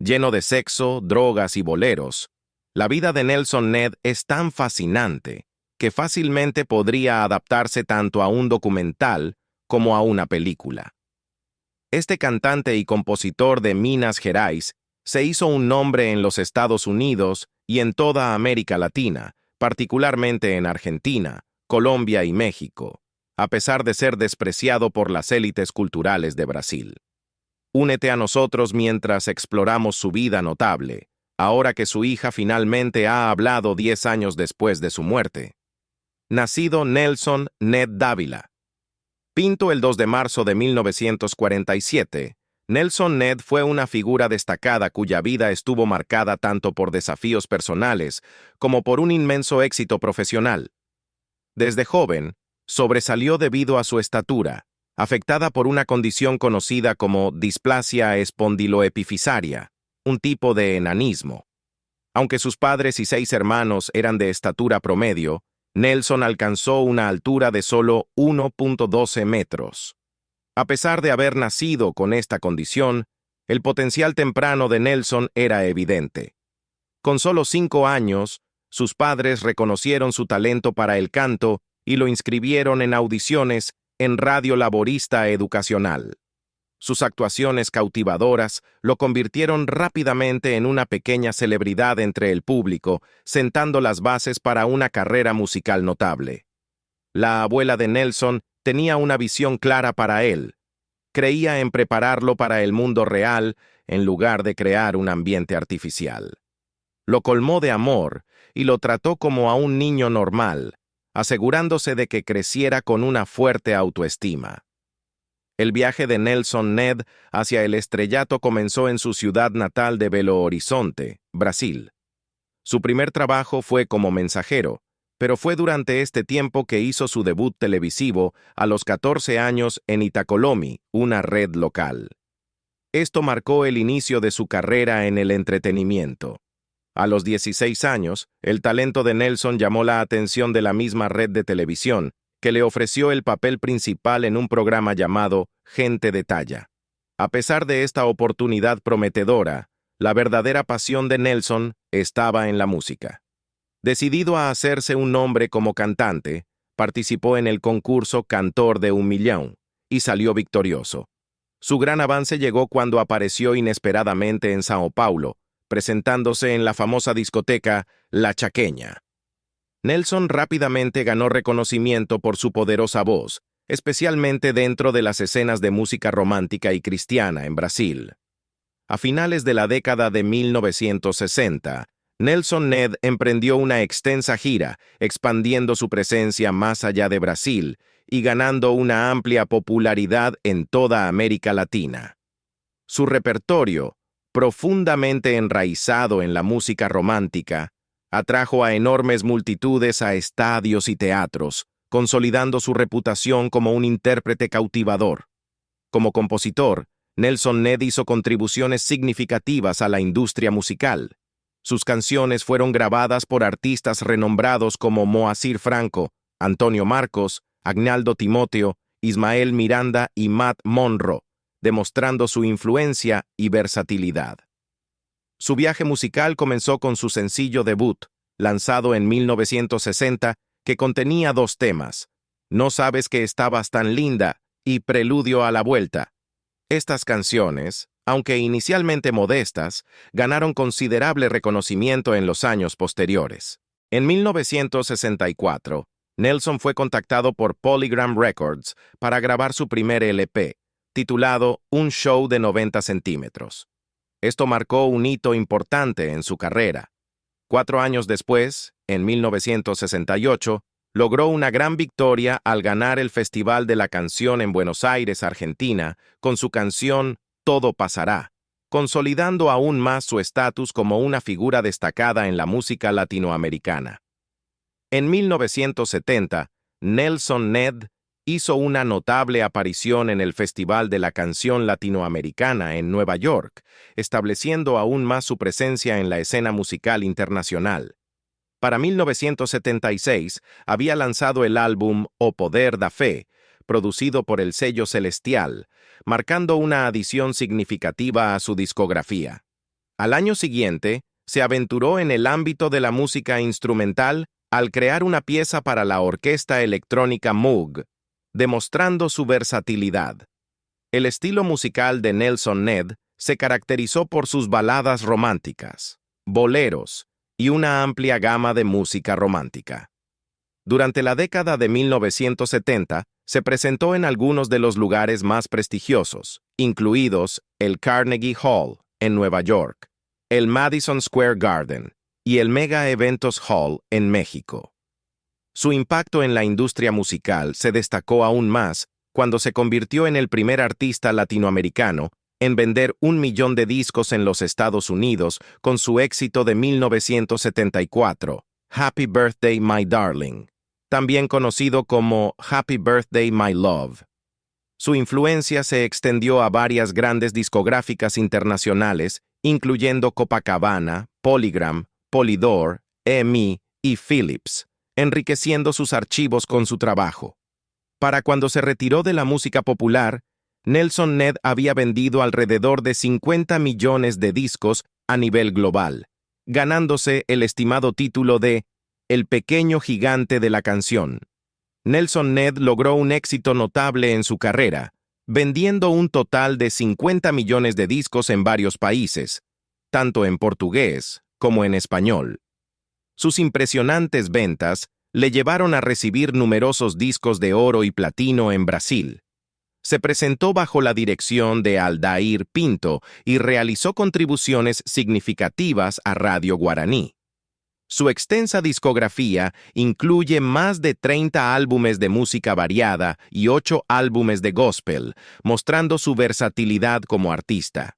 lleno de sexo, drogas y boleros. La vida de Nelson Ned es tan fascinante que fácilmente podría adaptarse tanto a un documental como a una película. Este cantante y compositor de Minas Gerais se hizo un nombre en los Estados Unidos y en toda América Latina, particularmente en Argentina, Colombia y México, a pesar de ser despreciado por las élites culturales de Brasil. Únete a nosotros mientras exploramos su vida notable, ahora que su hija finalmente ha hablado 10 años después de su muerte. Nacido Nelson Ned Dávila. Pinto el 2 de marzo de 1947, Nelson Ned fue una figura destacada cuya vida estuvo marcada tanto por desafíos personales como por un inmenso éxito profesional. Desde joven, sobresalió debido a su estatura, afectada por una condición conocida como displasia espondiloepifisaria, un tipo de enanismo. Aunque sus padres y 6 hermanos eran de estatura promedio, Nelson alcanzó una altura de solo 1.12 metros. A pesar de haber nacido con esta condición, el potencial temprano de Nelson era evidente. Con solo 5 años, sus padres reconocieron su talento para el canto y lo inscribieron en audiciones en Radio Laborista Educacional. Sus actuaciones cautivadoras lo convirtieron rápidamente en una pequeña celebridad entre el público, sentando las bases para una carrera musical notable. La abuela de Nelson tenía una visión clara para él. Creía en prepararlo para el mundo real en lugar de crear un ambiente artificial. Lo colmó de amor y lo trató como a un niño normal, asegurándose de que creciera con una fuerte autoestima. El viaje de Nelson Ned hacia el estrellato comenzó en su ciudad natal de Belo Horizonte, Brasil. Su primer trabajo fue como mensajero, pero fue durante este tiempo que hizo su debut televisivo a los 14 años en Itacolomi, una red local. Esto marcó el inicio de su carrera en el entretenimiento. A los 16 años, el talento de Nelson llamó la atención de la misma red de televisión, que le ofreció el papel principal en un programa llamado Gente de Talla. A pesar de esta oportunidad prometedora, la verdadera pasión de Nelson estaba en la música. Decidido a hacerse un nombre como cantante, participó en el concurso Cantor de un Millón y salió victorioso. Su gran avance llegó cuando apareció inesperadamente en Sao Paulo, presentándose en la famosa discoteca La Chaqueña. Nelson rápidamente ganó reconocimiento por su poderosa voz, especialmente dentro de las escenas de música romántica y cristiana en Brasil. A finales de la década de 1960, Nelson Ned emprendió una extensa gira, expandiendo su presencia más allá de Brasil y ganando una amplia popularidad en toda América Latina. Su repertorio, profundamente enraizado en la música romántica, atrajo a enormes multitudes a estadios y teatros, consolidando su reputación como un intérprete cautivador. Como compositor, Nelson Ned hizo contribuciones significativas a la industria musical. Sus canciones fueron grabadas por artistas renombrados como Moacir Franco, Antonio Marcos, Agnaldo Timoteo, Ismael Miranda y Matt Monro, demostrando su influencia y versatilidad. Su viaje musical comenzó con su sencillo debut, lanzado en 1960, que contenía 2 temas, No sabes que estabas tan linda y Preludio a la vuelta. Estas canciones, aunque inicialmente modestas, ganaron considerable reconocimiento en los años posteriores. En 1964, Nelson fue contactado por Polygram Records para grabar su primer LP, titulado Un show de 90 centímetros. Esto marcó un hito importante en su carrera. 4 años después, en 1968, logró una gran victoria al ganar el Festival de la Canción en Buenos Aires, Argentina, con su canción Todo pasará, consolidando aún más su estatus como una figura destacada en la música latinoamericana. En 1970, Nelson Ned hizo una notable aparición en el Festival de la Canción Latinoamericana en Nueva York, estableciendo aún más su presencia en la escena musical internacional. Para 1976, había lanzado el álbum O Poder da Fé, producido por el sello Celestial, marcando una adición significativa a su discografía. Al año siguiente, se aventuró en el ámbito de la música instrumental al crear una pieza para la orquesta electrónica Moog, demostrando su versatilidad. El estilo musical de Nelson Ned se caracterizó por sus baladas románticas, boleros y una amplia gama de música romántica. Durante la década de 1970, se presentó en algunos de los lugares más prestigiosos, incluidos el Carnegie Hall, en Nueva York, el Madison Square Garden y el Mega Eventos Hall en México. Su impacto en la industria musical se destacó aún más cuando se convirtió en el primer artista latinoamericano en vender 1 millón de discos en los Estados Unidos con su éxito de 1974, Happy Birthday My Darling, también conocido como Happy Birthday My Love. Su influencia se extendió a varias grandes discográficas internacionales, incluyendo Copacabana, Polygram, Polydor, EMI y Philips, enriqueciendo sus archivos con su trabajo. Para cuando se retiró de la música popular, Nelson Ned había vendido alrededor de 50 millones de discos a nivel global, ganándose el estimado título de El pequeño gigante de la canción. Nelson Ned logró un éxito notable en su carrera, vendiendo un total de 50 millones de discos en varios países, tanto en portugués como en español. Sus impresionantes ventas le llevaron a recibir numerosos discos de oro y platino en Brasil. Se presentó bajo la dirección de Aldair Pinto y realizó contribuciones significativas a Radio Guaraní. Su extensa discografía incluye más de 30 álbumes de música variada y 8 álbumes de gospel, mostrando su versatilidad como artista.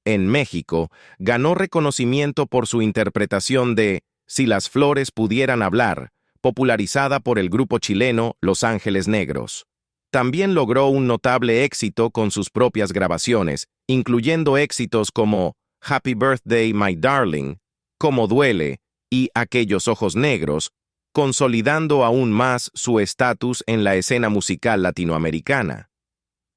En México, ganó reconocimiento por su interpretación de Si las flores pudieran hablar, popularizada por el grupo chileno Los Ángeles Negros. También logró un notable éxito con sus propias grabaciones, incluyendo éxitos como Happy Birthday My Darling, Cómo duele y Aquellos ojos negros, consolidando aún más su estatus en la escena musical latinoamericana.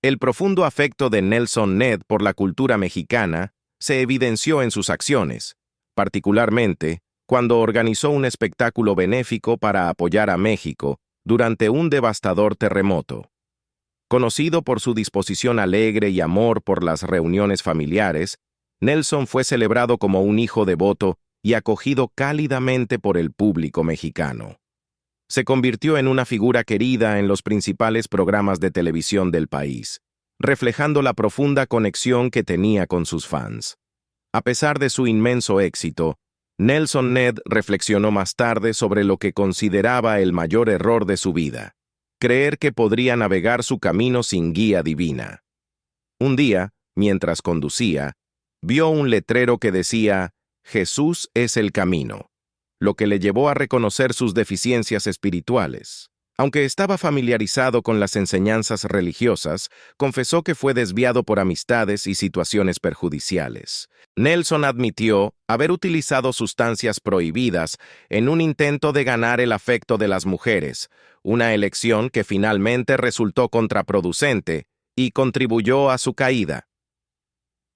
El profundo afecto de Nelson Ned por la cultura mexicana se evidenció en sus acciones, particularmente cuando organizó un espectáculo benéfico para apoyar a México durante un devastador terremoto. Conocido por su disposición alegre y amor por las reuniones familiares, Nelson fue celebrado como un hijo devoto y acogido cálidamente por el público mexicano. Se convirtió en una figura querida en los principales programas de televisión del país, reflejando la profunda conexión que tenía con sus fans. A pesar de su inmenso éxito, Nelson Ned reflexionó más tarde sobre lo que consideraba el mayor error de su vida: creer que podría navegar su camino sin guía divina. Un día, mientras conducía, vio un letrero que decía «Jesús es el camino», lo que le llevó a reconocer sus deficiencias espirituales. Aunque estaba familiarizado con las enseñanzas religiosas, confesó que fue desviado por amistades y situaciones perjudiciales. Nelson admitió haber utilizado sustancias prohibidas en un intento de ganar el afecto de las mujeres, una elección que finalmente resultó contraproducente y contribuyó a su caída.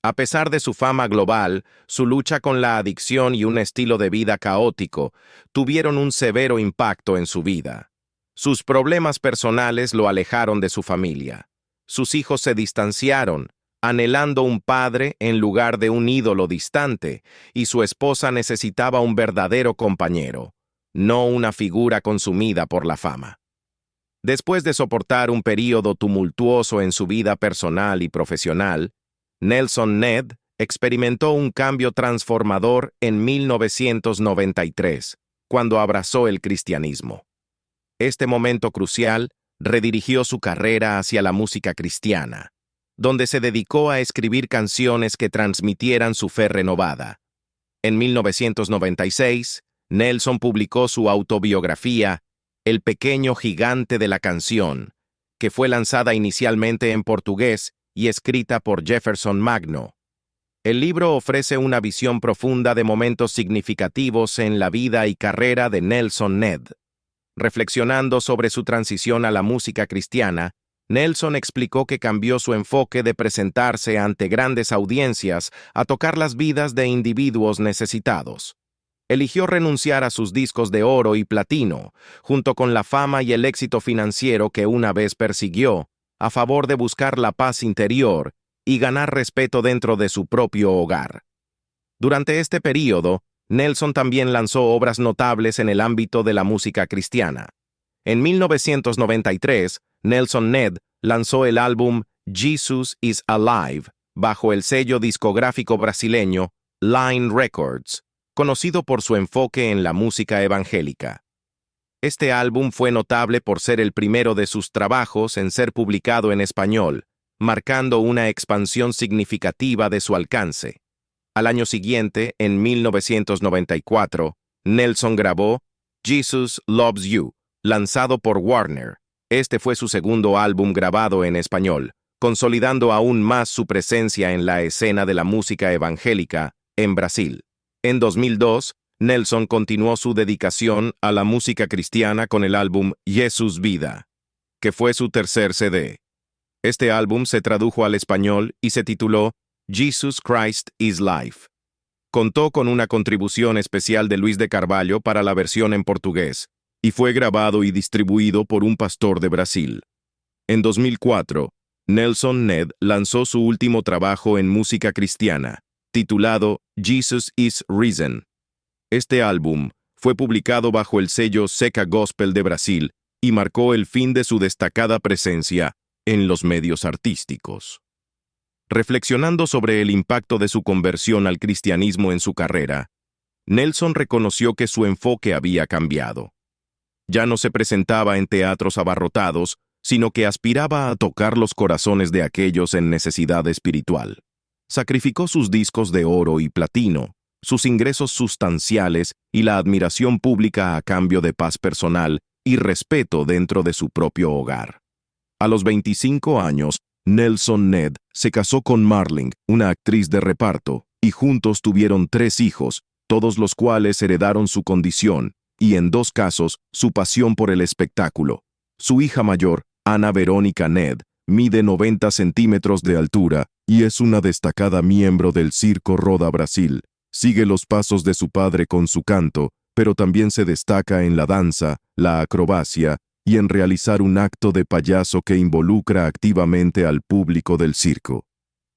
A pesar de su fama global, su lucha con la adicción y un estilo de vida caótico tuvieron un severo impacto en su vida. Sus problemas personales lo alejaron de su familia. Sus hijos se distanciaron, anhelando un padre en lugar de un ídolo distante, y su esposa necesitaba un verdadero compañero, no una figura consumida por la fama. Después de soportar un período tumultuoso en su vida personal y profesional, Nelson Ned experimentó un cambio transformador en 1993, cuando abrazó el cristianismo. Este momento crucial redirigió su carrera hacia la música cristiana, donde se dedicó a escribir canciones que transmitieran su fe renovada. En 1996, Nelson publicó su autobiografía, El pequeño gigante de la canción, que fue lanzada inicialmente en portugués y escrita por Jefferson Magno. El libro ofrece una visión profunda de momentos significativos en la vida y carrera de Nelson Ned. Reflexionando sobre su transición a la música cristiana, Nelson explicó que cambió su enfoque de presentarse ante grandes audiencias a tocar las vidas de individuos necesitados. Eligió renunciar a sus discos de oro y platino, junto con la fama y el éxito financiero que una vez persiguió, a favor de buscar la paz interior y ganar respeto dentro de su propio hogar. Durante este período, Nelson también lanzó obras notables en el ámbito de la música cristiana. En 1993, Nelson Ned lanzó el álbum Jesus is Alive bajo el sello discográfico brasileño Line Records, conocido por su enfoque en la música evangélica. Este álbum fue notable por ser el primero de sus trabajos en ser publicado en español, marcando una expansión significativa de su alcance. Al año siguiente, en 1994, Nelson grabó Jesus Loves You, lanzado por Warner. Este fue su segundo álbum grabado en español, consolidando aún más su presencia en la escena de la música evangélica en Brasil. En 2002, Nelson continuó su dedicación a la música cristiana con el álbum Jesús Vida, que fue su tercer CD. Este álbum se tradujo al español y se tituló Jesus Christ is Life. Contó con una contribución especial de Luis de Carvalho para la versión en portugués, y fue grabado y distribuido por un pastor de Brasil. En 2004, Nelson Ned lanzó su último trabajo en música cristiana, titulado Jesus is Risen. Este álbum fue publicado bajo el sello Seca Gospel de Brasil y marcó el fin de su destacada presencia en los medios artísticos. Reflexionando sobre el impacto de su conversión al cristianismo en su carrera, Nelson reconoció que su enfoque había cambiado. Ya no se presentaba en teatros abarrotados, sino que aspiraba a tocar los corazones de aquellos en necesidad espiritual. Sacrificó sus discos de oro y platino, sus ingresos sustanciales y la admiración pública a cambio de paz personal y respeto dentro de su propio hogar. A los 25 años, Nelson Ned se casó con Marling, una actriz de reparto, y juntos tuvieron 3 hijos, todos los cuales heredaron su condición, y en 2 casos, su pasión por el espectáculo. Su hija mayor, Ana Verónica Ned, mide 90 centímetros de altura y es una destacada miembro del Circo Roda Brasil. Sigue los pasos de su padre con su canto, pero también se destaca en la danza, la acrobacia y en realizar un acto de payaso que involucra activamente al público del circo.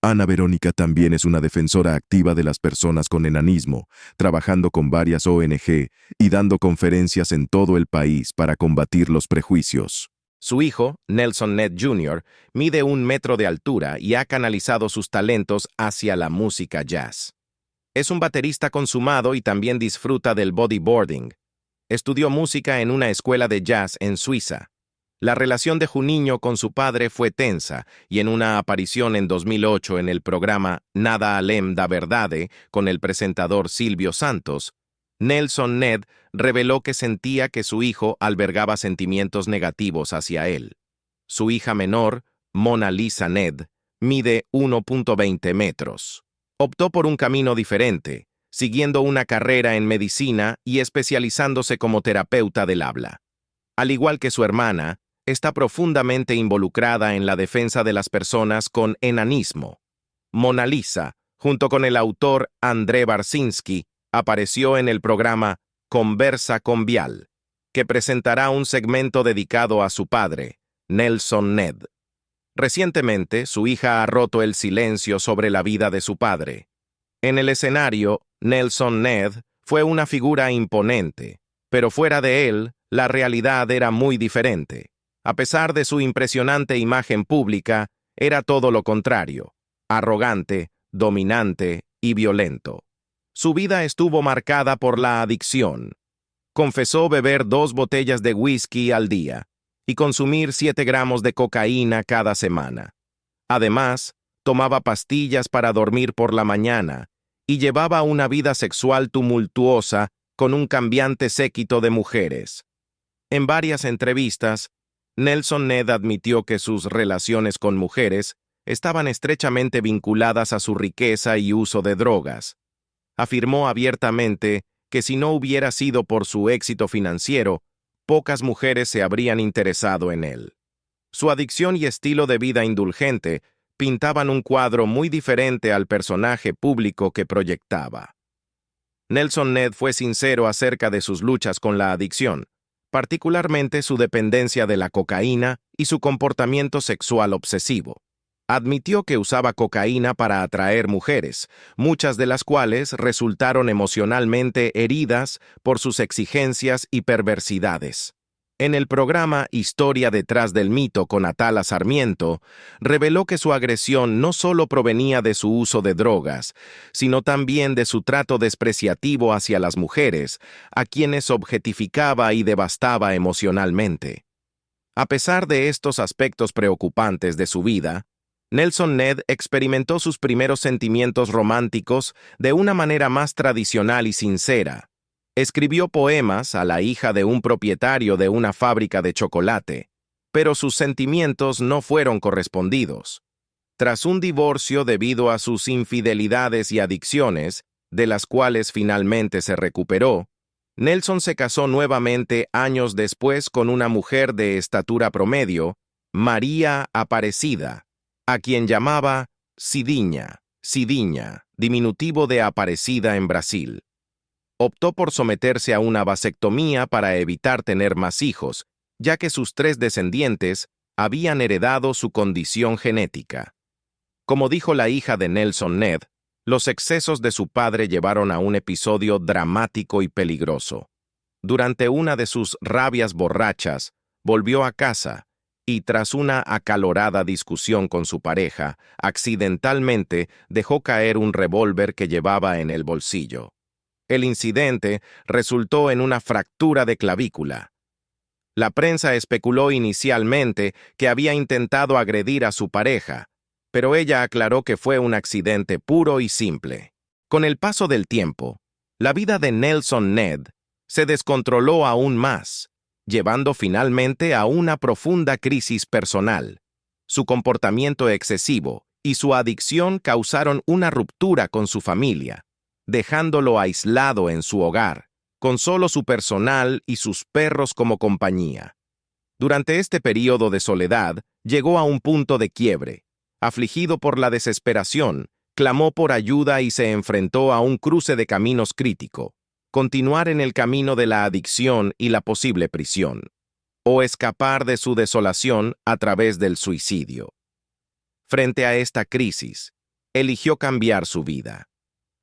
Ana Verónica también es una defensora activa de las personas con enanismo, trabajando con varias ONG y dando conferencias en todo el país para combatir los prejuicios. Su hijo, Nelson Ned Jr., mide 1 metro de altura y ha canalizado sus talentos hacia la música jazz. Es un baterista consumado y también disfruta del bodyboarding. Estudió música en una escuela de jazz en Suiza. La relación de Juninho con su padre fue tensa y en una aparición en 2008 en el programa Nada Além da Verdade con el presentador Silvio Santos, Nelson Ned reveló que sentía que su hijo albergaba sentimientos negativos hacia él. Su hija menor, Mona Lisa Ned, mide 1.20 metros. Optó por un camino diferente, siguiendo una carrera en medicina y especializándose como terapeuta del habla. Al igual que su hermana, está profundamente involucrada en la defensa de las personas con enanismo. Mona Lisa, junto con el autor André Barcinski, apareció en el programa Conversa con Bial, que presentará un segmento dedicado a su padre, Nelson Ned. Recientemente, su hija ha roto el silencio sobre la vida de su padre. En el escenario, Nelson Ned fue una figura imponente, pero fuera de él, la realidad era muy diferente. A pesar de su impresionante imagen pública, era todo lo contrario, arrogante, dominante y violento. Su vida estuvo marcada por la adicción. Confesó beber 2 botellas de whisky al día y consumir 7 gramos de cocaína cada semana. Además, tomaba pastillas para dormir por la mañana y llevaba una vida sexual tumultuosa con un cambiante séquito de mujeres. En varias entrevistas, Nelson Ned admitió que sus relaciones con mujeres estaban estrechamente vinculadas a su riqueza y uso de drogas. Afirmó abiertamente que si no hubiera sido por su éxito financiero, pocas mujeres se habrían interesado en él. Su adicción y estilo de vida indulgente pintaban un cuadro muy diferente al personaje público que proyectaba. Nelson Ned fue sincero acerca de sus luchas con la adicción, particularmente su dependencia de la cocaína y su comportamiento sexual obsesivo. Admitió que usaba cocaína para atraer mujeres, muchas de las cuales resultaron emocionalmente heridas por sus exigencias y perversidades. En el programa Historia detrás del mito con Atala Sarmiento, reveló que su agresión no solo provenía de su uso de drogas, sino también de su trato despreciativo hacia las mujeres, a quienes objetificaba y devastaba emocionalmente. A pesar de estos aspectos preocupantes de su vida, Nelson Ned experimentó sus primeros sentimientos románticos de una manera más tradicional y sincera. Escribió poemas a la hija de un propietario de una fábrica de chocolate, pero sus sentimientos no fueron correspondidos. Tras un divorcio debido a sus infidelidades y adicciones, de las cuales finalmente se recuperó, Nelson se casó nuevamente años después con una mujer de estatura promedio, María Aparecida, a quien llamaba Cidinha, diminutivo de Aparecida en Brasil. Optó por someterse a una vasectomía para evitar tener más hijos, ya que sus 3 descendientes habían heredado su condición genética. Como dijo la hija de Nelson Ned, los excesos de su padre llevaron a un episodio dramático y peligroso. Durante una de sus rabias borrachas, volvió a casa y, tras una acalorada discusión con su pareja, accidentalmente dejó caer un revólver que llevaba en el bolsillo. El incidente resultó en una fractura de clavícula. La prensa especuló inicialmente que había intentado agredir a su pareja, pero ella aclaró que fue un accidente puro y simple. Con el paso del tiempo, la vida de Nelson Ned se descontroló aún más, llevando finalmente a una profunda crisis personal. Su comportamiento excesivo y su adicción causaron una ruptura con su familia, dejándolo aislado en su hogar, con solo su personal y sus perros como compañía. Durante este período de soledad, llegó a un punto de quiebre. Afligido por la desesperación, clamó por ayuda y se enfrentó a un cruce de caminos crítico: continuar en el camino de la adicción y la posible prisión, o escapar de su desolación a través del suicidio. Frente a esta crisis, eligió cambiar su vida.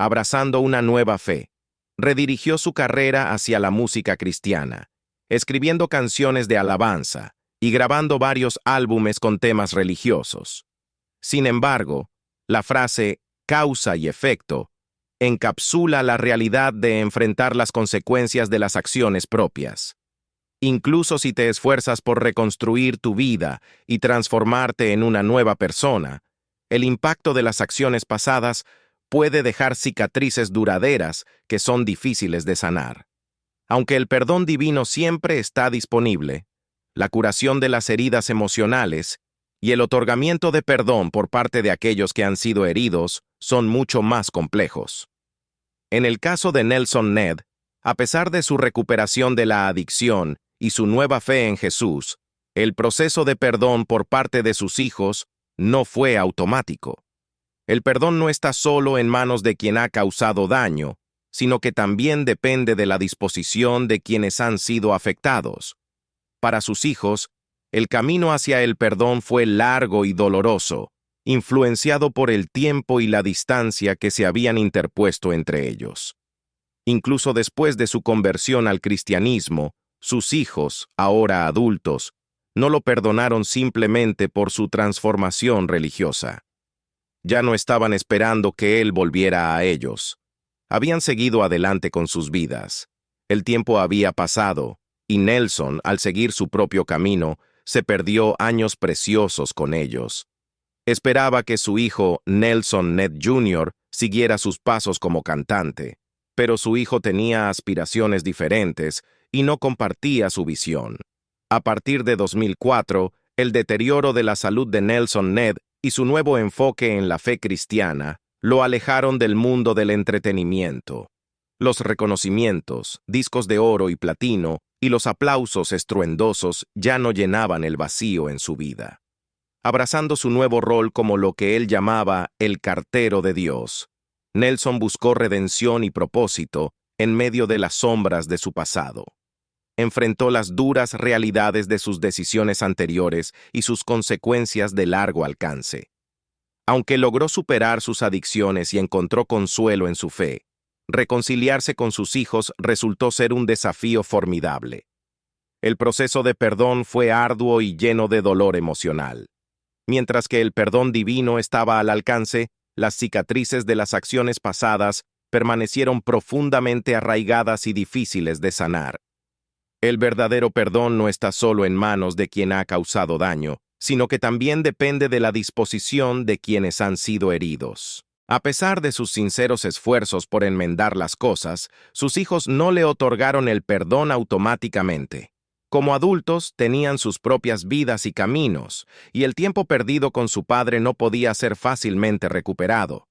Abrazando una nueva fe, redirigió su carrera hacia la música cristiana, escribiendo canciones de alabanza y grabando varios álbumes con temas religiosos. Sin embargo, la frase causa y efecto encapsula la realidad de enfrentar las consecuencias de las acciones propias. Incluso si te esfuerzas por reconstruir tu vida y transformarte en una nueva persona, el impacto de las acciones pasadas puede dejar cicatrices duraderas que son difíciles de sanar. Aunque el perdón divino siempre está disponible, la curación de las heridas emocionales y el otorgamiento de perdón por parte de aquellos que han sido heridos son mucho más complejos. En el caso de Nelson Ned, a pesar de su recuperación de la adicción y su nueva fe en Jesús, el proceso de perdón por parte de sus hijos no fue automático. El perdón no está solo en manos de quien ha causado daño, sino que también depende de la disposición de quienes han sido afectados. Para sus hijos, el camino hacia el perdón fue largo y doloroso, influenciado por el tiempo y la distancia que se habían interpuesto entre ellos. Incluso después de su conversión al cristianismo, sus hijos, ahora adultos, no lo perdonaron simplemente por su transformación religiosa. Ya no estaban esperando que él volviera a ellos. Habían seguido adelante con sus vidas. El tiempo había pasado, y Nelson, al seguir su propio camino, se perdió años preciosos con ellos. Esperaba que su hijo, Nelson Ned Jr., siguiera sus pasos como cantante, pero su hijo tenía aspiraciones diferentes y no compartía su visión. A partir de 2004, el deterioro de la salud de Nelson Ned y su nuevo enfoque en la fe cristiana lo alejaron del mundo del entretenimiento. Los reconocimientos, discos de oro y platino, y los aplausos estruendosos ya no llenaban el vacío en su vida. Abrazando su nuevo rol como lo que él llamaba el cartero de Dios, Nelson buscó redención y propósito en medio de las sombras de su pasado. Enfrentó las duras realidades de sus decisiones anteriores y sus consecuencias de largo alcance. Aunque logró superar sus adicciones y encontró consuelo en su fe, reconciliarse con sus hijos resultó ser un desafío formidable. El proceso de perdón fue arduo y lleno de dolor emocional. Mientras que el perdón divino estaba al alcance, las cicatrices de las acciones pasadas permanecieron profundamente arraigadas y difíciles de sanar. El verdadero perdón no está solo en manos de quien ha causado daño, sino que también depende de la disposición de quienes han sido heridos. A pesar de sus sinceros esfuerzos por enmendar las cosas, sus hijos no le otorgaron el perdón automáticamente. Como adultos, tenían sus propias vidas y caminos, y el tiempo perdido con su padre no podía ser fácilmente recuperado.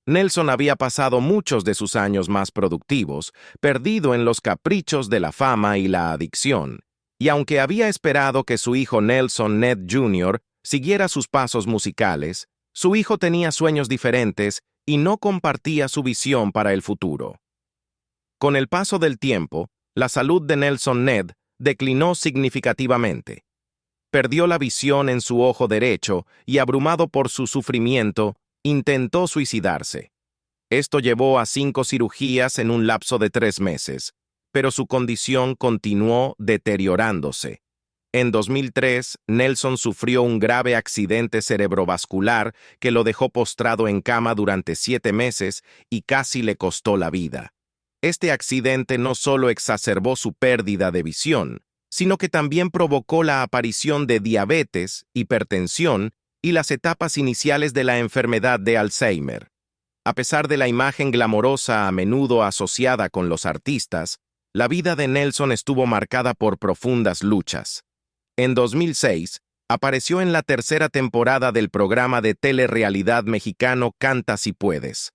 Nelson había pasado muchos de sus años más productivos, perdido en los caprichos de la fama y la adicción, y aunque había esperado que su hijo Nelson Ned Jr. siguiera sus pasos musicales, su hijo tenía sueños diferentes y no compartía su visión para el futuro. Con el paso del tiempo, la salud de Nelson Ned declinó significativamente. Perdió la visión en su ojo derecho y, abrumado por su sufrimiento, intentó suicidarse. Esto llevó a 5 cirugías en un lapso de 3 meses, pero su condición continuó deteriorándose. En 2003, Nelson sufrió un grave accidente cerebrovascular que lo dejó postrado en cama durante 7 meses y casi le costó la vida. Este accidente no solo exacerbó su pérdida de visión, sino que también provocó la aparición de diabetes, hipertensión y las etapas iniciales de la enfermedad de Alzheimer. A pesar de la imagen glamorosa a menudo asociada con los artistas, la vida de Nelson estuvo marcada por profundas luchas. En 2006, apareció en la 3ª temporada del programa de telerrealidad mexicano Canta si puedes.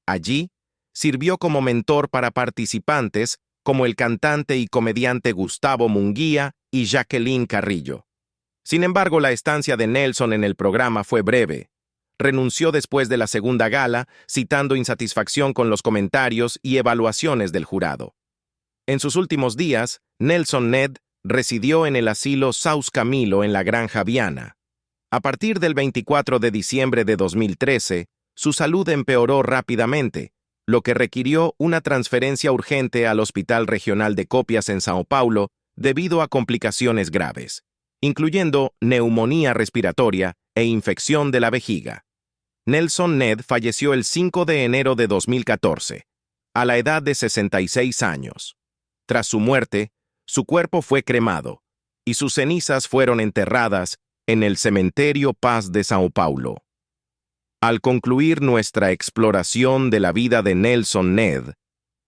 Allí, sirvió como mentor para participantes como el cantante y comediante Gustavo Munguía y Jacqueline Carrillo. Sin embargo, la estancia de Nelson en el programa fue breve. Renunció después de la segunda gala, citando insatisfacción con los comentarios y evaluaciones del jurado. En sus últimos días, Nelson Ned residió en el asilo Saus Camilo en la Granja Viana. A partir del 24 de diciembre de 2013, su salud empeoró rápidamente, lo que requirió una transferencia urgente al Hospital Regional de Copias en São Paulo debido a complicaciones graves, incluyendo neumonía respiratoria e infección de la vejiga. Nelson Ned falleció el 5 de enero de 2014, a la edad de 66 años. Tras su muerte, su cuerpo fue cremado y sus cenizas fueron enterradas en el Cementerio Paz de São Paulo. Al concluir nuestra exploración de la vida de Nelson Ned,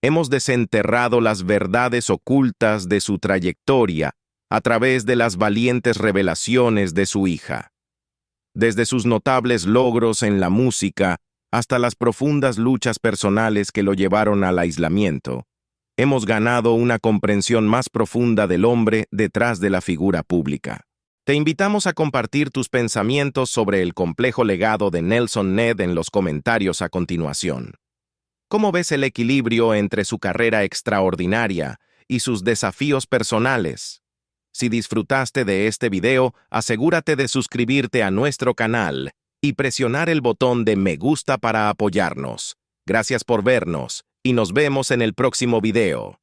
hemos desenterrado las verdades ocultas de su trayectoria a través de las valientes revelaciones de su hija. Desde sus notables logros en la música hasta las profundas luchas personales que lo llevaron al aislamiento, hemos ganado una comprensión más profunda del hombre detrás de la figura pública. Te invitamos a compartir tus pensamientos sobre el complejo legado de Nelson Ned en los comentarios a continuación. ¿Cómo ves el equilibrio entre su carrera extraordinaria y sus desafíos personales? Si disfrutaste de este video, asegúrate de suscribirte a nuestro canal y presionar el botón de me gusta para apoyarnos. Gracias por vernos y nos vemos en el próximo video.